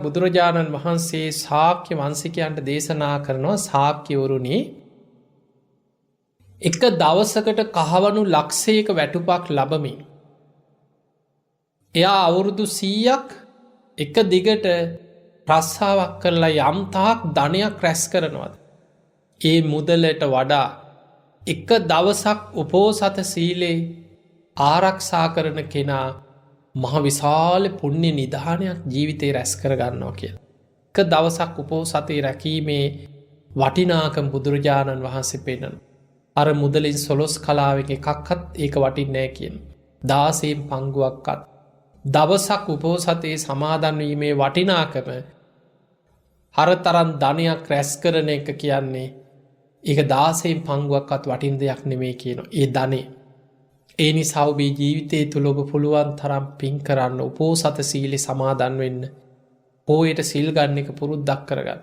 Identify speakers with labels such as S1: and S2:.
S1: බුදුරජාණන් වහන්සේ ශාක්‍ය වංශිකයන්ට දේශනා කරනවා ශාක්‍යවරුණි එක දවසකට කහවණු ලක්ෂයක වැටුපක් ලබමින්. එයා අවුරුදු 100ක් එක දිගට රස්සාාවක් කරලා යම්තාක් ධනයක් රැස් කරනවද. ඒ මුදලට වඩා එක දවසක් උපෝසත සීලේ ආරක්ෂා කරන කෙනා මහ විශාල පුුණ්‍ය නිධානයක් ජීවිතය රැස් කරගන්නවා කියල. එක දවසක් උපෝසතය රැකීමේ වටිනාකම් බුදුරජාණන් වහන්සේ පෙන්නන. අර මුදලින් සොලොස් කලාවෙන් එකක්කත් ඒක වටින්නෑ කියෙන්. දාසයෙන් පංගුවක්කත්. දවසක් උපෝසතයේ සමාදන්වීමේ වටිනාකම හර තරන් ධනයක් රැස් කරන එක කියන්නේ ඒක දාසයෙන් පංගුවක්කත් වටින් දෙයක් නෙමේ කියන ඒ ධනේ. ඒ නිසා ඔබේ ජීවිතය තුළ ඔබ පුළුවන් තරම් පින් කරන්න උපෝසත සීලෙ සමාදන් වෙන්න පෝයට සිල් ගන්න එක පුරුද්දක් කරගන්න.